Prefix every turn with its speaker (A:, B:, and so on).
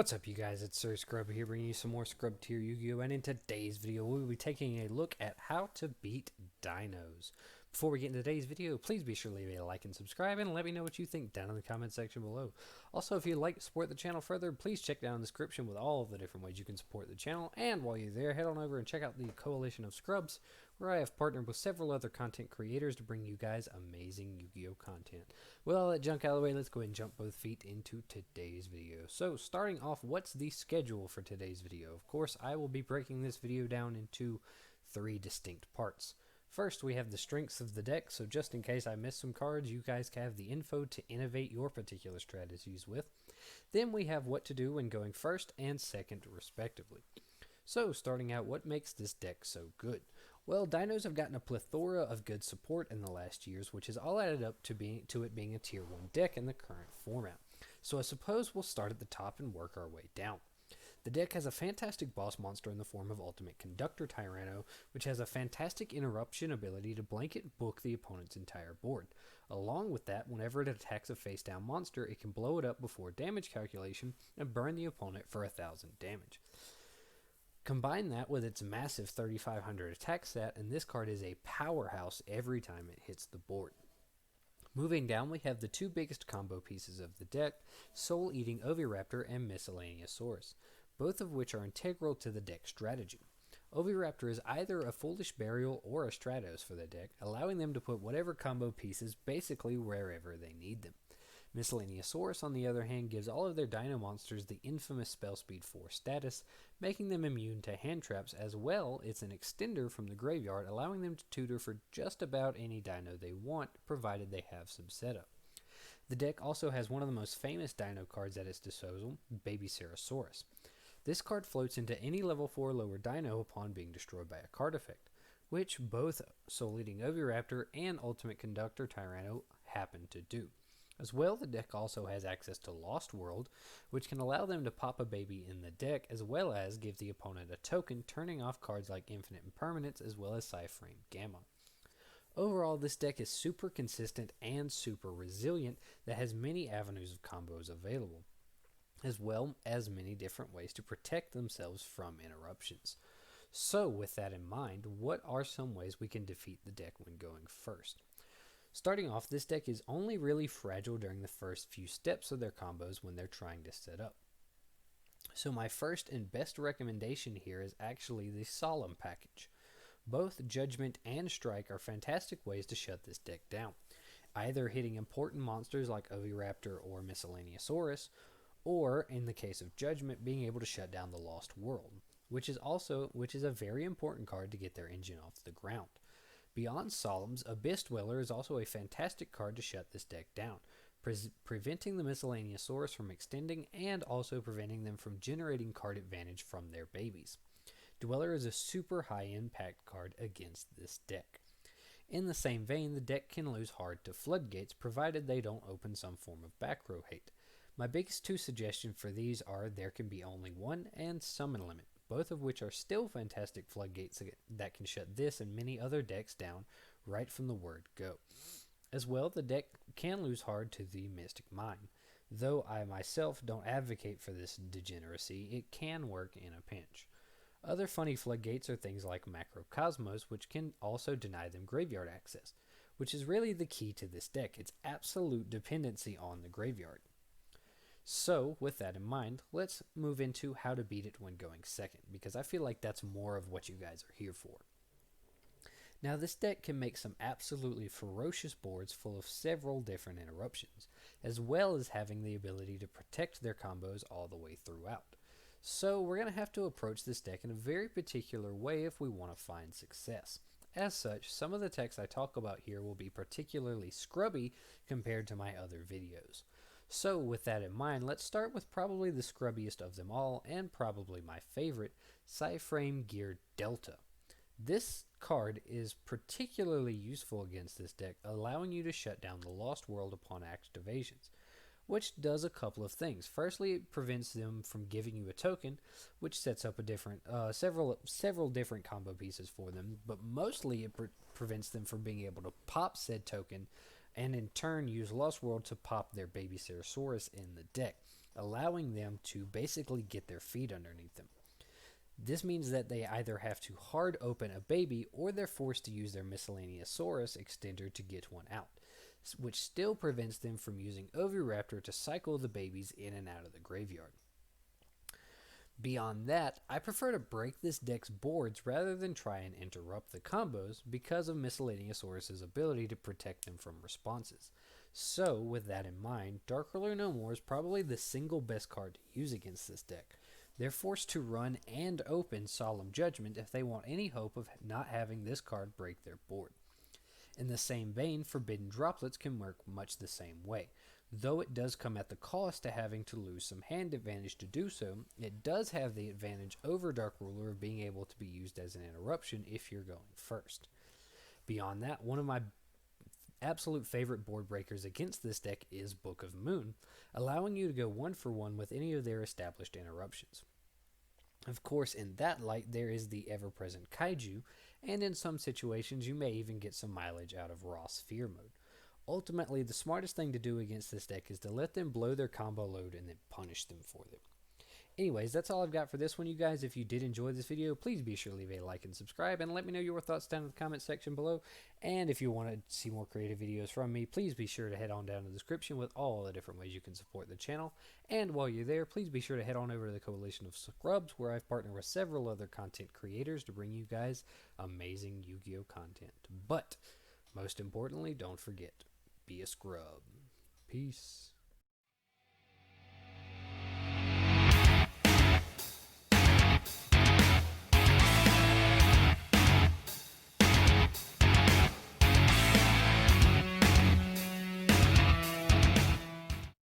A: What's up, you guys? It's Sir Scrub here, bringing you some more Scrub Tier Yu-Gi-Oh! And in today's video, we will be taking a look at how to beat dinos. Before we get into today's video, please be sure to leave a like and subscribe, and let me know what you think down in the comment section below. Also, if you'd like to support the channel further, please check down in the description with all of the different ways you can support the channel. And while you're there, head on over and check out the Coalition of Scrubs, where I have partnered with several other content creators to bring you guys amazing Yu-Gi-Oh! Content. With all that junk out of the way, let's go ahead and jump both feet into today's video. So, starting off, what's the schedule for today's video? Of course, I will be breaking this video down into 3 distinct parts. First, we have the strengths of the deck, so just in case I miss some cards, you guys can have the info to innovate your particular strategies with. Then we have what to do when going first and second, respectively. So, starting out, what makes this deck so good? Well, dinos have gotten a plethora of good support in the last years, which has all added up to it being a Tier 1 deck in the current format. So I suppose we'll start at the top and work our way down. The deck has a fantastic boss monster in the form of Ultimate Conductor Tyranno, which has a fantastic interruption ability to blanket book the opponent's entire board. Along with that, whenever it attacks a face-down monster, it can blow it up before damage calculation and burn the opponent for 1000 damage. Combine that with its massive 3500 attack stat, and this card is a powerhouse every time it hits the board. Moving down, we have the 2 biggest combo pieces of the deck, Soul Eating Oviraptor and Miscellaneousaurus, both of which are integral to the deck strategy. Oviraptor is either a Foolish Burial or a Stratos for the deck, allowing them to put whatever combo pieces basically wherever they need them. Miscellaneousaurus, on the other hand, gives all of their dino monsters the infamous Spell Speed 4 status, making them immune to hand traps. As well, it's an extender from the graveyard, allowing them to tutor for just about any dino they want, provided they have some setup. The deck also has one of the most famous dino cards at its disposal, Baby Ceratosaurus. This card floats into any level 4 lower dino upon being destroyed by a card effect, which both Soul Eating Oviraptor and Ultimate Conductor Tyranno happen to do. As well, the deck also has access to Lost World, which can allow them to pop a baby in the deck, as well as give the opponent a token, turning off cards like Infinite Impermanence, as well as Psyframe Gamma. Overall, this deck is super consistent and super resilient that has many avenues of combos available, as well as many different ways to protect themselves from interruptions. So, with that in mind, what are some ways we can defeat the deck when going first? Starting off, this deck is only really fragile during the first few steps of their combos when they're trying to set up. So my first and best recommendation here is actually the Solemn package. Both Judgment and Strike are fantastic ways to shut this deck down, either hitting important monsters like Oviraptor or Miscellaneousaurus, or in the case of Judgment, being able to shut down the Lost World, which is a very important card to get their engine off the ground. Beyond Solemns, Abyss Dweller is also a fantastic card to shut this deck down, preventing the Miscellaneousaurus from extending and also preventing them from generating card advantage from their babies. Dweller is a super high impact card against this deck. In the same vein, the deck can lose hard to Floodgates, provided they don't open some form of back row hate. My biggest 2 suggestions for these are There Can Be Only One and Summon Limit, both of which are still fantastic floodgates that can shut this and many other decks down right from the word go. As well, the deck can lose hard to the Mystic Mine. Though I myself don't advocate for this degeneracy, it can work in a pinch. Other funny floodgates are things like Macrocosmos, which can also deny them graveyard access, which is really the key to this deck. It's absolute dependency on the graveyard. So, with that in mind, let's move into how to beat it when going second, because I feel like that's more of what you guys are here for. Now, this deck can make some absolutely ferocious boards full of several different interruptions, as well as having the ability to protect their combos all the way throughout. So, we're going to have to approach this deck in a very particular way if we want to find success. As such, some of the decks I talk about here will be particularly scrubby compared to my other videos. So, with that in mind, let's start with probably the scrubbiest of them all, and probably my favorite, Psyframe Gear Delta. This card is particularly useful against this deck, allowing you to shut down the Lost World upon activations, which does a couple of things. Firstly, it prevents them from giving you a token, which sets up a several different combo pieces for them, but mostly it prevents them from being able to pop said token and in turn use Lost World to pop their Baby Ceratosaurus in the deck, allowing them to basically get their feet underneath them. This means that they either have to hard open a baby or they're forced to use their Miscellaneousaurus extender to get one out, which still prevents them from using Oviraptor to cycle the babies in and out of the graveyard. Beyond that, I prefer to break this deck's boards rather than try and interrupt the combos because of Miscellaneousaurus' ability to protect them from responses. So, with that in mind, Dark Ruler No More is probably the single best card to use against this deck. They're forced to run and open Solemn Judgment if they want any hope of not having this card break their board. In the same vein, Forbidden Droplets can work much the same way. Though it does come at the cost to having to lose some hand advantage to do so, it does have the advantage over Dark Ruler of being able to be used as an interruption if you're going first. Beyond that, one of my absolute favorite board breakers against this deck is Book of Moon, allowing you to go 1-for-1 with any of their established interruptions. Of course, in that light, there is the ever-present Kaiju, and in some situations you may even get some mileage out of Raw Sphere mode. Ultimately, the smartest thing to do against this deck is to let them blow their combo load and then punish them for them. Anyways, that's all I've got for this one, you guys. If you did enjoy this video, please be sure to leave a like and subscribe, and let me know your thoughts down in the comment section below. And if you want to see more creative videos from me, please be sure to head on down to the description with all the different ways you can support the channel. And while you're there, please be sure to head on over to the Coalition of Scrubs, where I've partnered with several other content creators to bring you guys amazing Yu-Gi-Oh content. But most importantly, don't forget, be a scrub. Peace.